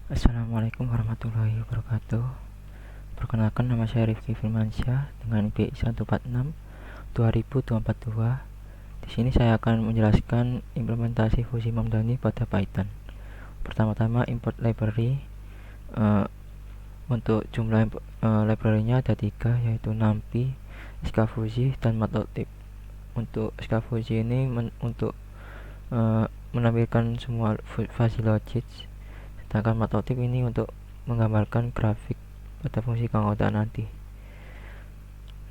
Assalamualaikum warahmatullahi wabarakatuh. Perkenalkan, nama saya Rifki Firmansyah dengan IP 146 2042. Di sini saya akan menjelaskan implementasi fungsi Mamdani pada Python. Pertama-tama import library. Untuk jumlah library-nya ada 3, yaitu NumPy, Scafuzzy, dan Matplotlib. Untuk Scafuzzy ini untuk menampilkan semua fuzzy logic, sedangkan Matplotlib ini untuk menggambarkan grafik pada fungsi keanggotaan nanti.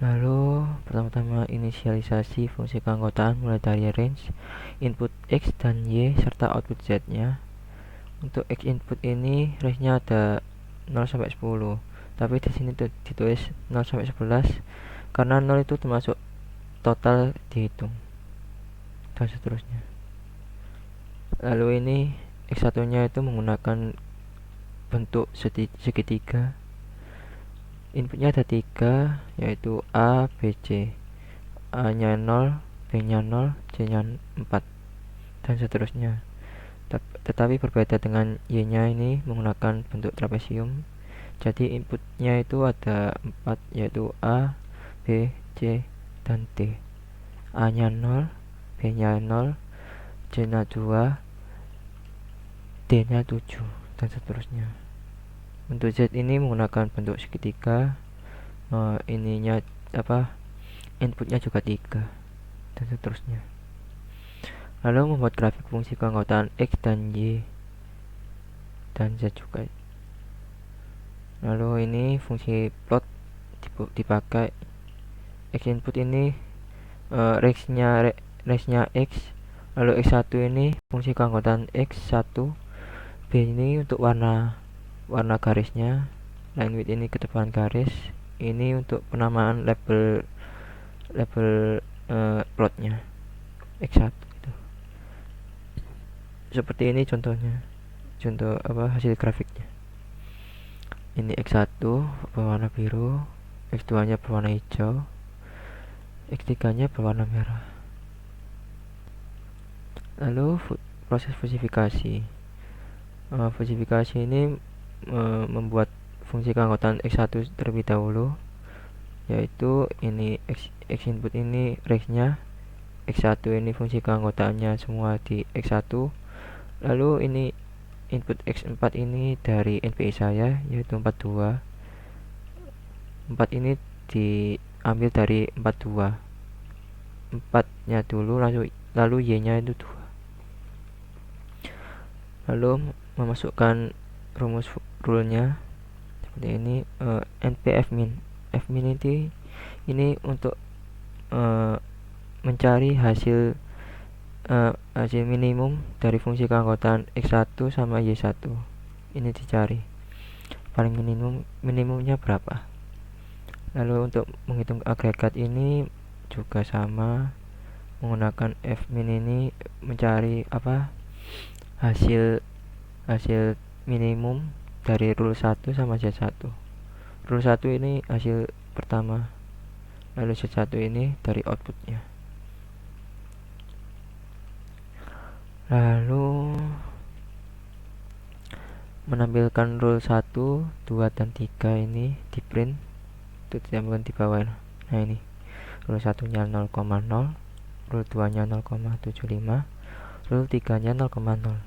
Lalu pertama-tama inisialisasi fungsi keanggotaan mulai dari range input X dan Y serta output Z nya. Untuk X input ini range-nya ada 0 sampai 10, tapi di sini ditulis 0 sampai 11 karena 0 itu termasuk total dihitung, dan seterusnya. Lalu ini X1 nya itu menggunakan bentuk segitiga. Inputnya ada 3, yaitu A, B, C. A nya 0, B nya 0, C nya 4, dan seterusnya. Tetapi berbeda dengan Y nya ini menggunakan bentuk trapesium. Jadi inputnya itu ada 4, yaitu A, B, C, dan D. A nya 0, B nya 0, C nya 2, D nya 7, dan seterusnya. Untuk Z ini menggunakan bentuk segitiga. Ininya inputnya juga 3, dan seterusnya. Lalu membuat grafik fungsi keanggotaan X dan Y dan Z juga. Lalu ini fungsi plot dipakai. X input ini range-nya X. Lalu X1 ini fungsi keanggotaan X1. B ini untuk warna garisnya. Line width ini ketebalan garis. Ini untuk penamaan label plotnya X1 gitu. Seperti ini contohnya. Contoh hasil grafiknya. Ini X1 berwarna biru, X2 nya berwarna hijau, X3 nya berwarna merah. Lalu proses fusifikasi. Fusifikasi ini membuat fungsi keanggotaan X1 terlebih dahulu, yaitu ini X input ini range-nya, X1 ini fungsi keanggotaannya semua di X1. Lalu ini input X4 ini dari NPI saya, yaitu 42. 4 ini diambil dari 42. 4 nya dulu, lalu Y nya itu 2. Lalu memasukkan rumus rule-nya seperti ini. NP-Fmin. Fmin ini untuk mencari hasil minimum dari fungsi keanggotaan X1 sama Y1. Ini dicari paling minimumnya berapa. Lalu untuk menghitung agregat ini juga sama, menggunakan Fmin ini mencari hasil minimum dari rule 1 sama Z1. Rule 1 ini hasil pertama, lalu Z1 ini dari outputnya. Lalu menampilkan rule 1, 2, dan 3 ini di print, itu ditambahkan di bawah. Nah ini rule 1 nya 0,0, rule 2 nya 0,75, rule 3 nya 0,0,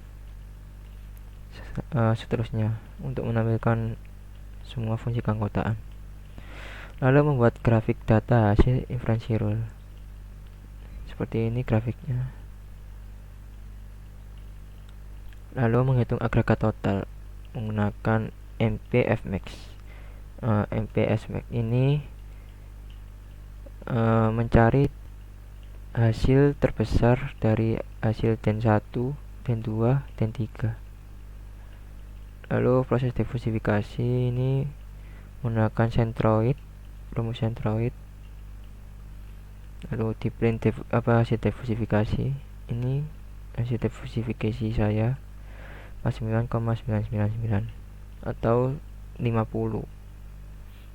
seterusnya untuk menampilkan semua fungsi keanggotaan. Lalu membuat grafik data hasil inferensi rule. Seperti ini grafiknya. Lalu menghitung agregat total menggunakan MPFmax. MPFmax ini mencari hasil terbesar dari hasil den 1, den 2, den 3. Lalu proses defusifikasi ini menggunakan centroid, rumus centroid. Lalu di print hasil defusifikasi. Ini hasil defusifikasi saya 49,999 atau 50,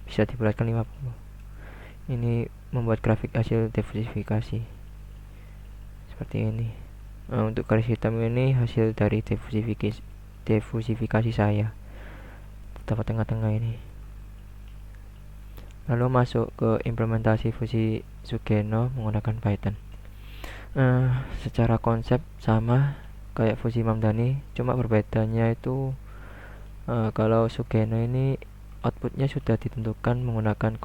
bisa dibulatkan 50. Ini membuat grafik hasil defusifikasi seperti ini. Untuk garis hitam ini hasil dari defusifikasi saya. terdapat tengah-tengah ini. Lalu masuk ke implementasi fungsi Sugeno menggunakan Python. Secara konsep sama kayak fungsi Mamdani, cuma berbedanya itu kalau Sugeno ini outputnya sudah ditentukan menggunakan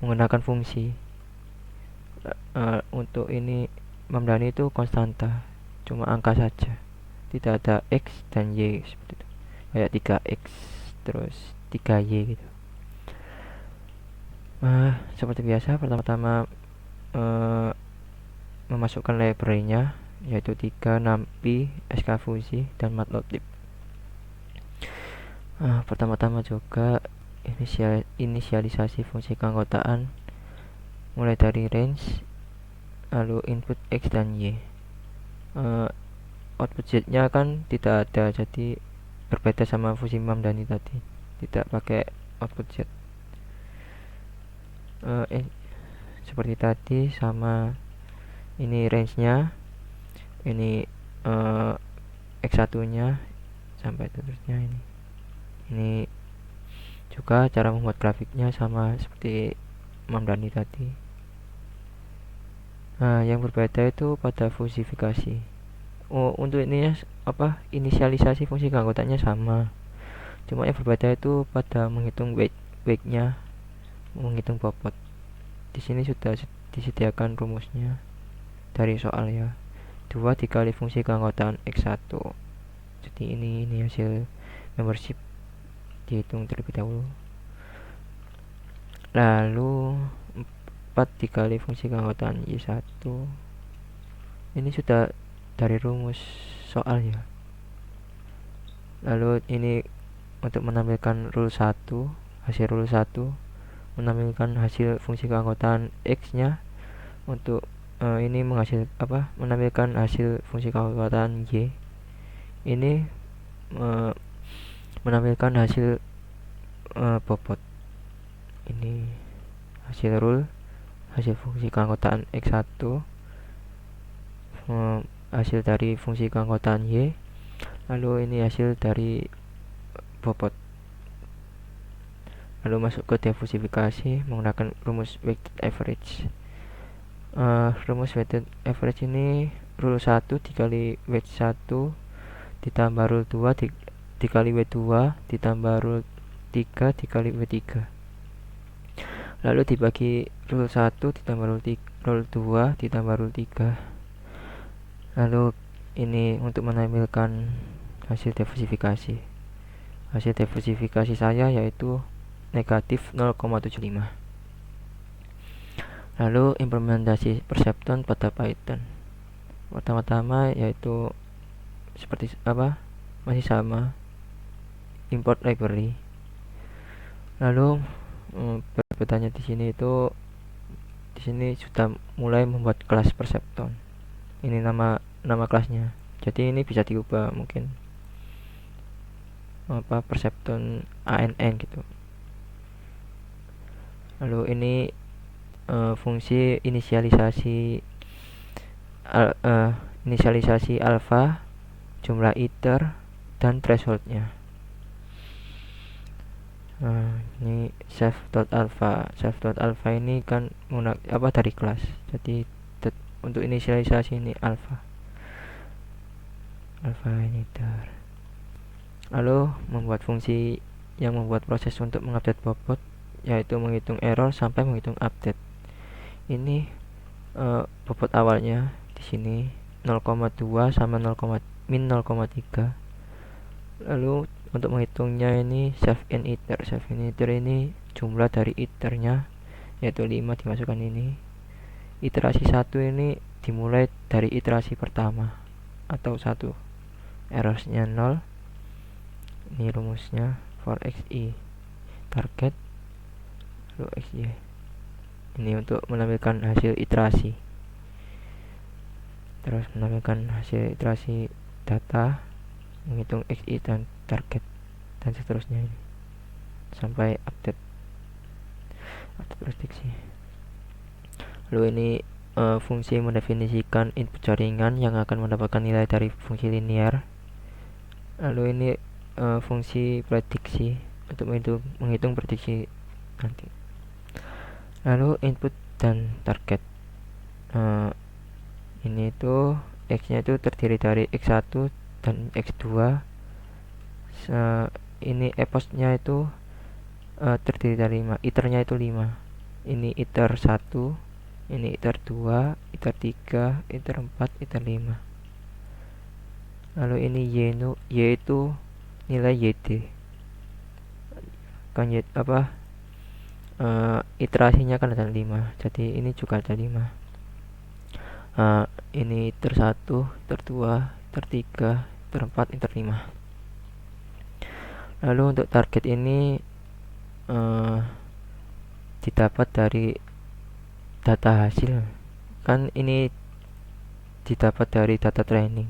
menggunakan fungsi. Untuk ini Mamdani itu konstanta, cuma angka saja, tidak ada x dan y seperti itu, kayak 3x terus 3y gitu. Seperti biasa, pertama-tama memasukkan library-nya, yaitu 3, NumPy, skfuzzy, dan matplotlib. Pertama-tama juga inisialisasi fungsi keanggotaan mulai dari range, lalu input x dan y. Output z-nya kan tidak ada, jadi berbeda sama fungsi Mamdani tadi, tidak pakai output z. Seperti tadi sama ini range-nya, ini x1 nya sampai terusnya. Ini juga cara membuat grafiknya sama seperti Mamdani tadi. Yang berbeda itu pada fungsifikasi. Untuk ini inisialisasi fungsi keanggotaannya sama, cuma yang berbeda itu pada menghitung weight-nya, menghitung bobot. Di sini sudah disediakan rumusnya dari soal ya. 2 dikali fungsi keanggotaan x1. Jadi ini hasil membership dihitung terlebih dahulu. Lalu 4 dikali fungsi keanggotaan y1. Ini sudah dari rumus soal ya. Lalu ini untuk menampilkan rule 1, hasil rule 1, menampilkan hasil fungsi keanggotaan x-nya. Untuk ini menampilkan hasil fungsi keanggotaan y. Ini menampilkan hasil bobot. Ini hasil rule, hasil fungsi keanggotaan x1, hasil dari fungsi keanggotaan y, lalu ini hasil dari bobot. Lalu masuk ke diversifikasi menggunakan rumus weighted average. Rumus weighted average ini rule 1 dikali weight 1 ditambah rule 2 dikali weight 2 ditambah rule 3 dikali weight 3, lalu dibagi rule 1 ditambah rule 2 ditambah rule 3. Lalu ini untuk menampilkan hasil diversifikasi. Hasil diversifikasi saya yaitu negatif 0,75. Lalu implementasi Perceptron pada Python. Pertama-tama yaitu seperti masih sama, import library. Lalu perbedaannya di sini sudah mulai membuat kelas Perceptron. Ini nama kelasnya. Jadi ini bisa diubah mungkin Perceptron ANN gitu. Lalu ini fungsi inisialisasi alpha, jumlah iter, dan thresholdnya. Ini self.alpha ini kan dari kelas. Jadi untuk inisialisasi ini alpha iter. Lalu membuat fungsi yang membuat proses untuk mengupdate bobot, yaitu menghitung error sampai menghitung update. Ini bobot awalnya di sini 0,2 sama min 0,3. Lalu untuk menghitungnya ini save in iter. Save in iter ini jumlah dari iternya, yaitu 5 dimasukkan ini. Iterasi 1 ini dimulai dari iterasi pertama atau 1. Errornya 0. Ini rumusnya for xi target lalu xy. Ini untuk menampilkan hasil iterasi. Terus menampilkan hasil iterasi data, menghitung xi dan target, dan seterusnya ini sampai update prediksi. Lalu ini fungsi mendefinisikan input jaringan yang akan mendapatkan nilai dari fungsi linear. Lalu ini fungsi prediksi untuk menghitung prediksi nanti. Lalu input dan target. Ini itu X-nya itu terdiri dari X1 dan X2. Ini EPOS-nya itu terdiri dari 5, iternya itu 5. Ini iter 1, ini iter 2, iter 3, iter 4, iter 5. Lalu ini Y itu nilai YD. Kan iterasinya kan ada 5. Jadi ini juga ada 5. Ini iter 1, iter 2, iter 3, iter 4, iter 5. Lalu untuk target ini didapat dari data hasil. Kan ini didapat dari data training.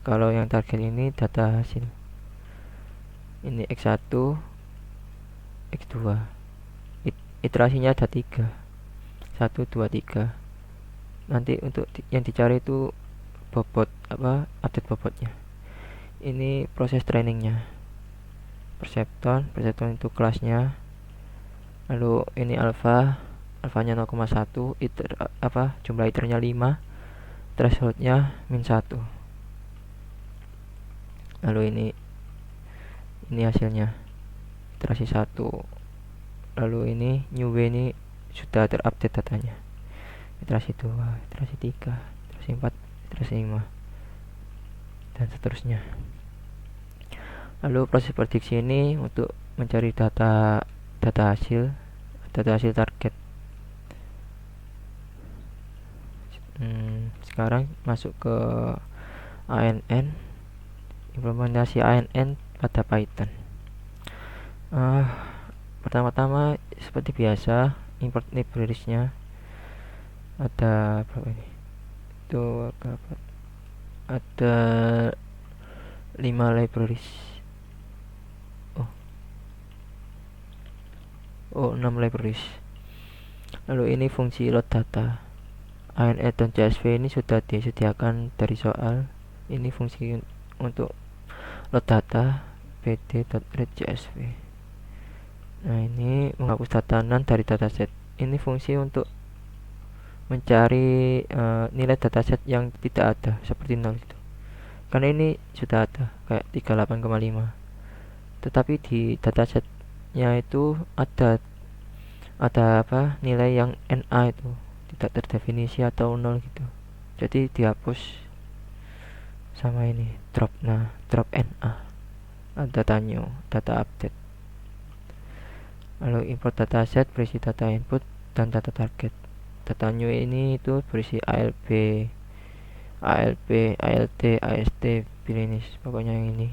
Kalau yang target ini data hasil. Ini X1, X2. Iterasinya ada 3. 1, 2, 3. Nanti untuk yang dicari itu bobot update bobotnya. Ini proses trainingnya. Perceptron itu kelasnya. Lalu ini alfanya 0,1, jumlah iternya 5, thresholdnya -1. Lalu ini hasilnya iterasi 1. Lalu ini new way ini sudah terupdate datanya. Iterasi 2, iterasi 3, iterasi 4, iterasi 5, dan seterusnya. Lalu proses prediksi ini untuk mencari data hasil target. Sekarang masuk ke ANN, implementasi ANN pada Python. Pertama-tama seperti biasa import libraries-nya. Ada berapa ini? Itu ada 5 libraries. 6 libraries. Lalu ini fungsi load data. ANN.csv ini sudah disediakan dari soal. Ini fungsi untuk load data pd.read.csv. Nah, ini menghapus data none dari dataset. Ini fungsi untuk mencari nilai dataset yang tidak ada, seperti 0 gitu. Karena ini sudah ada kayak 38,5. Tetapi di datasetnya itu ada nilai yang NA itu tidak terdefinisi atau 0 gitu. Jadi dihapus sama ini drop NA. Data new, data update. Lalu import dataset berisi data input dan data target. Data new ini itu berisi ALB, ALT, AST, bilinis. Pokoknya yang ini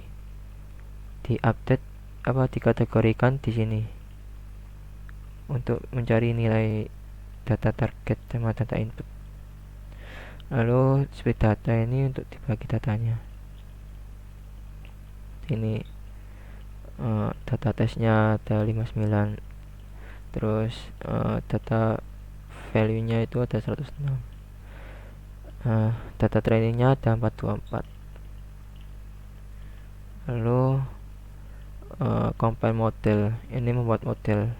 diupdate dikategorikan di sini untuk mencari nilai data target sama data input. Lalu split data ini untuk dibagi datanya. Ini data tesnya ada 59. Terus data value nya itu ada 106. Data trainingnya ada 424. Lalu compile model, ini membuat model.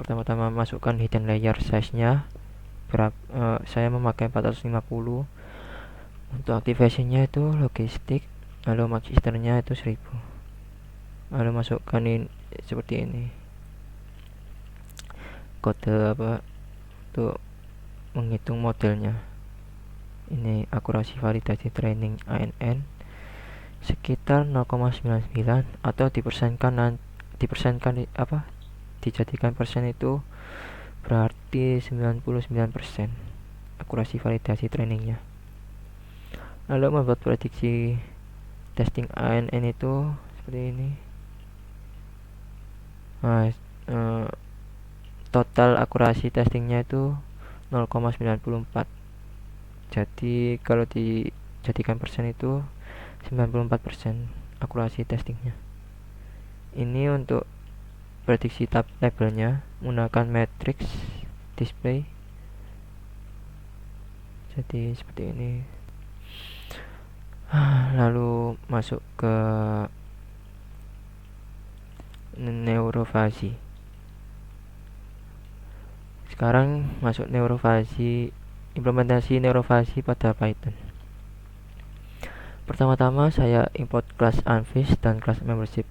Pertama-tama masukkan hidden layer size-nya. Saya memakai 450. Untuk activation-nya itu logistik. Lalu magisternya itu 1000. Lalu masukkan seperti ini kode untuk menghitung modelnya. Ini akurasi validasi training ANN sekitar 0,99 atau dijadikan persen itu berarti 99% akurasi validasi trainingnya. Lalu membuat prediksi testing ANN itu seperti ini. Total akurasi testingnya itu 0,94. Jadi kalau dijadikan persen itu 94% akurasi testingnya. Ini untuk prediksi labelnya menggunakan matrix display. Jadi seperti ini. Lalu masuk ke neurofasi. Sekarang masuk neurofasi, implementasi neurofasi pada Python. Pertama-tama saya import kelas unfish dan kelas membership.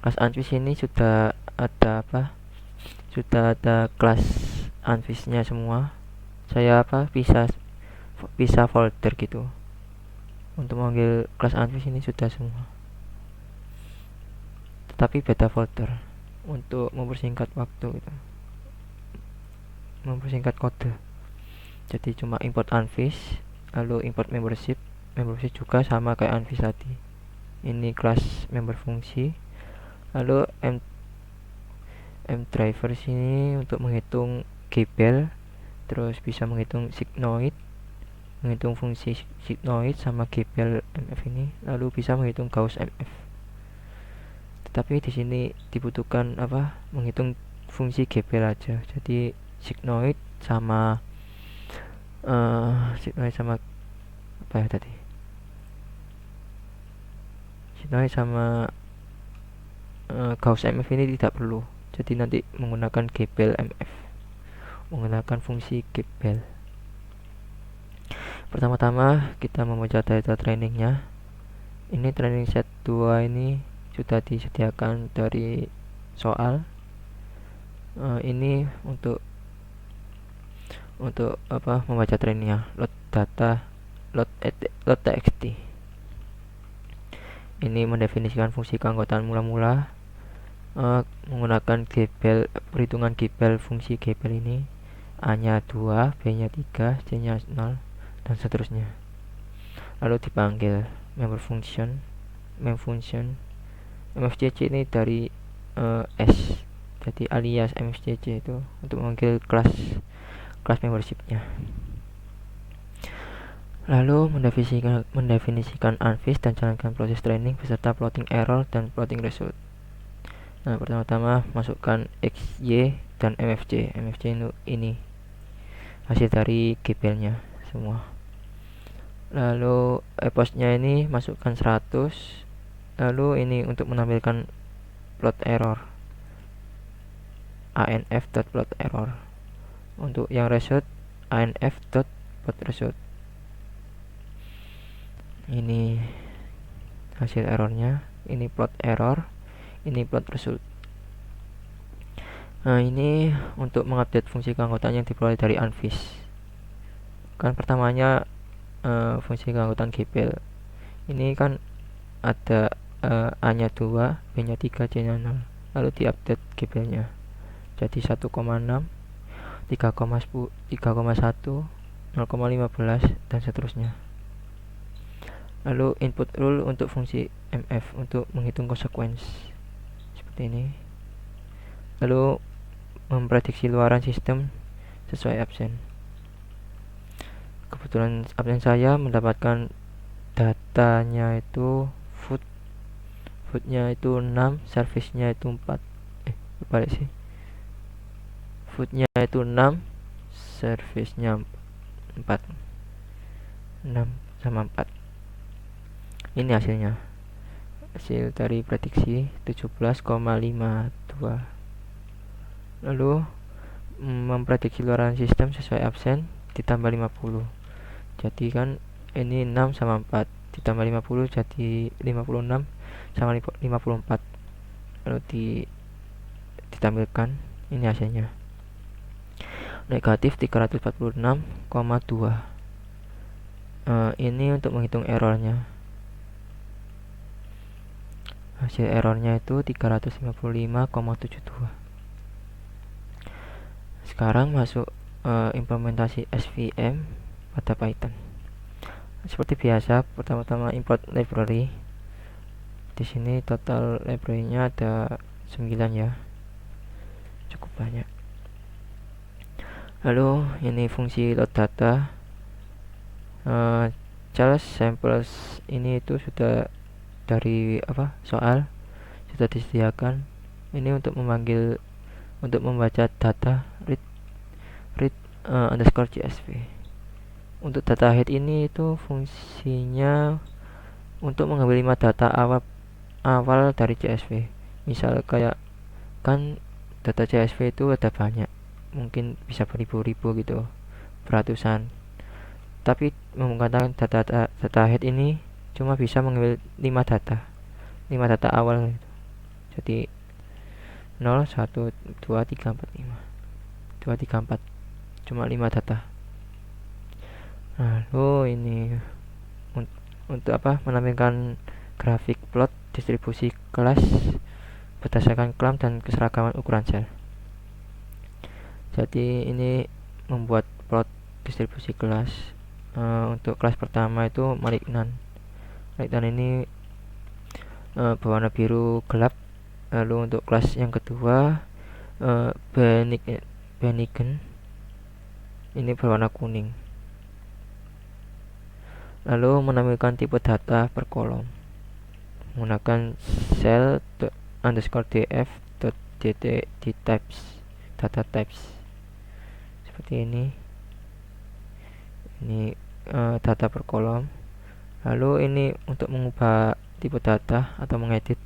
Kelas unfish ini sudah ada sudah ada kelas unfishnya semua. Saya bisa folder gitu. Untuk memanggil kelas unfish ini sudah semua, tetapi beda folder untuk mempersingkat waktu gitu, mempersingkat kode. Jadi cuma import unfish, lalu import membership juga sama kayak unfish tadi. Ini kelas member fungsi, lalu driver sini untuk menghitung gbel, terus bisa menghitung signoid, menghitung fungsi signoid sama gbel mf ini, lalu bisa menghitung Gauss mf. Tetapi di sini dibutuhkan menghitung fungsi gbel aja. Jadi signoid sama apa ya tadi? Signoid sama Gauss mf ini tidak perlu. Jadi nanti menggunakan gbel mf, menggunakan fungsi gbel. Pertama-tama kita membaca data trainingnya. Ini training set 2 ini sudah disediakan dari soal. Ini untuk membaca trainingnya, load data, load txt. Ini mendefinisikan fungsi keanggotaan mula-mula menggunakan gbel, perhitungan gbel fungsi gbel ini, a-nya 2, b-nya 3, c-nya 0 dan seterusnya. Lalu dipanggil member function, main function. mfcc ini dari s, jadi alias mfcc itu untuk memanggil kelas membershipnya. Lalu mendefinisikan unfish dan jalankan proses training beserta plotting error dan plotting result. Nah, pertama-tama masukkan x, y, dan mfc. mfc ini hasil dari gbl-nya semua. Lalu eposnya ini masukkan 100. Lalu ini untuk menampilkan plot error, anf.plot error. Untuk yang result, anf.plot result. Ini hasil errornya, ini plot error, ini plot result. Nah, ini untuk mengupdate fungsi keanggotaan yang diperoleh dari unfish. Kan pertamanya fungsi keanggotaan gbl ini kan ada a-nya 2, b-nya 3, c-nya 0. Lalu diupdate gbl-nya jadi 1,6, 3,10, 3,1, 0,15 dan seterusnya. Lalu input rule untuk fungsi mf untuk menghitung konsekuensi seperti ini. Lalu memprediksi luaran sistem sesuai absen. Kebetulan absen saya mendapatkan datanya itu foodnya itu 6, service-nya itu 4. Balik sih. Foodnya itu 6, service-nya 4. 6 sama 4. Ini hasilnya. Hasil dari prediksi 17,52. Lalu memprediksi luaran sistem sesuai absen ditambah 50. Jadi kan ini 6 sama 4 ditambah 50 jadi 56 sama 54. Lalu ditampilkan ini hasilnya. Negatif 346,2. Ini untuk menghitung errornya. Hasil errornya itu 355,72. Sekarang masuk implementasi SVM pada Python. Seperti biasa, pertama-tama import library. Di sini total library-nya ada 9 ya. Cukup banyak. Lalu ini fungsi load data. Charles samples ini itu sudah dari soal sudah disediakan. Ini untuk membaca data read underscore csv. Untuk data head ini itu fungsinya untuk mengambil 5 data awal dari csv. Misal kayak kan data CSV itu ada banyak, mungkin bisa beribu-ribu gitu, beratusan, tapi menggunakan data head ini cuma bisa mengambil 5 data awal gitu. Jadi 0 1 2 3 4 5 2 3 4, cuma 5 data. Lalu ini untuk menampilkan grafik plot distribusi kelas berdasarkan kelam dan keseragaman ukuran sel. Jadi ini membuat plot distribusi kelas. Untuk kelas pertama itu malignan. Malignan ini berwarna biru gelap. Lalu untuk kelas yang kedua benign ini berwarna kuning. Lalu menampilkan tipe data per kolom menggunakan cell underscore df dt types data types seperti ini data per kolom. Lalu ini untuk mengubah tipe data atau mengedit.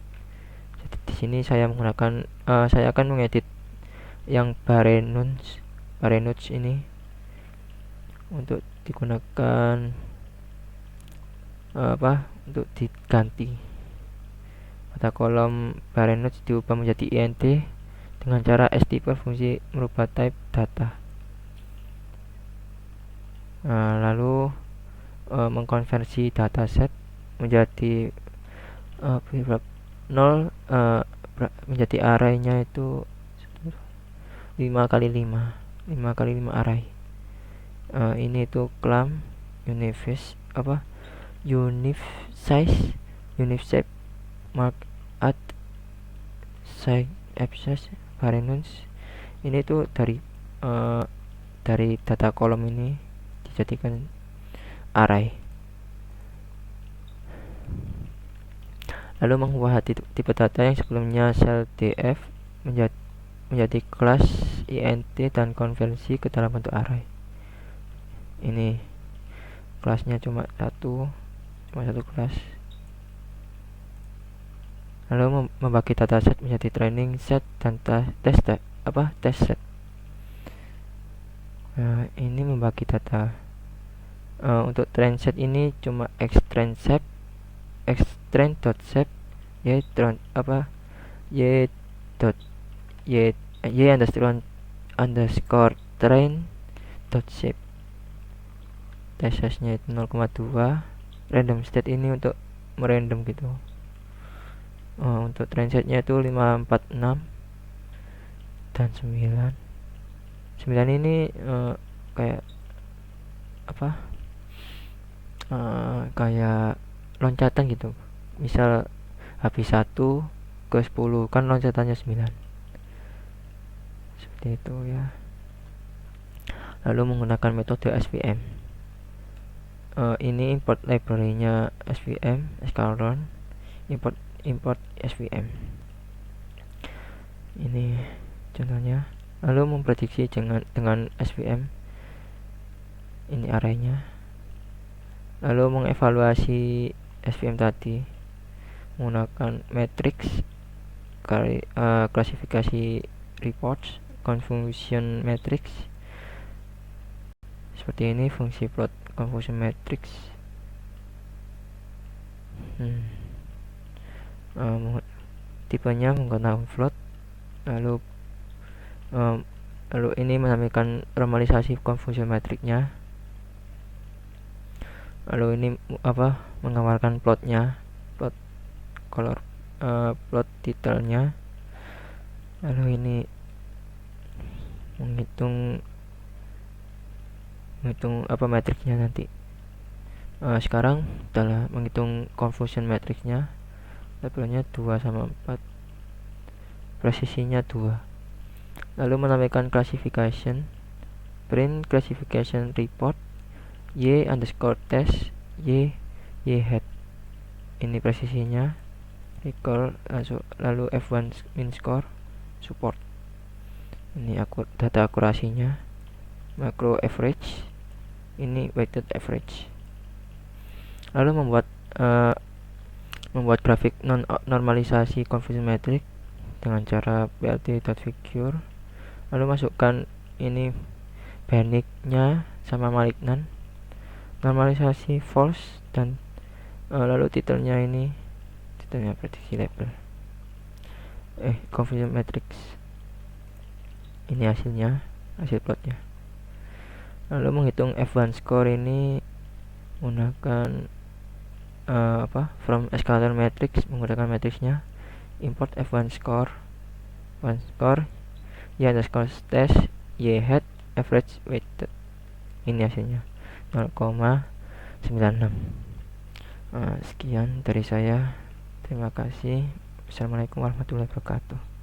Jadi di sini saya akan mengedit yang Barenotes ini untuk digunakan untuk diganti. Pada kolom Barenotes diubah menjadi int dengan cara stper fungsi merubah type data. Lalu mengkonversi dataset menjadi 0 menjadi arraynya itu 5 kali 5 array. Ini itu clam univ shape mark at side abscess Barenotes. Ini tuh dari data kolom ini dijadikan array. Lalu mengubah tipe data yang sebelumnya sel df menjadi kelas int dan konversi ke dalam bentuk array. Ini kelasnya cuma satu kelas. Lalu membagi dataset menjadi training set dan test set. Ini membagi data. Untuk train set ini cuma xtrain.set underscore train.shape. Test size-nya itu 0,2. Random state ini untuk merandom gitu. Untuk train set-nya itu 5, 4, 6 dan 9. 9 ini kayak kayak loncatan gitu. Misal habis 1 ke 10 kan loncatannya 9. Seperti itu ya. Lalu menggunakan metode SVM. Ini import library-nya SVM, sklearn, import SVM. Ini contohnya. Lalu memprediksi dengan SVM. Ini arraynya. Lalu mengevaluasi SVM tadi menggunakan matrix, klasifikasi reports, confusion matrix. Seperti ini fungsi plot confusion matrix. Tipenya menggunakan float. Lalu ini menampilkan normalisasi confusion matrixnya. Lalu ini menggambarkan plotnya, plot color, plot titelnya. Lalu ini menghitung matrixnya nanti. Sekarang telah menghitung confusion matrixnya, labelnya 2/4, presisinya 2. Lalu menampilkan classification, print classification report y underscore test y head. Ini presisinya, recall. Lalu F1 min score support. Ini data akurasinya, macro average. Ini weighted average. Lalu membuat grafik normalisasi confusion matrix dengan cara plt.figure, lalu masukkan ini Banik-nya sama malignan, normalisasi false, dan lalu titelnya prediksi label confusion matrix. Ini hasil plotnya. Lalu menghitung F1 score ini menggunakan from escalator matrix, menggunakan matriksnya import F1 score y underscore test y hat average weighted. Ini hasilnya 0,96. Sekian dari saya, terima kasih. Assalamualaikum warahmatullahi wabarakatuh.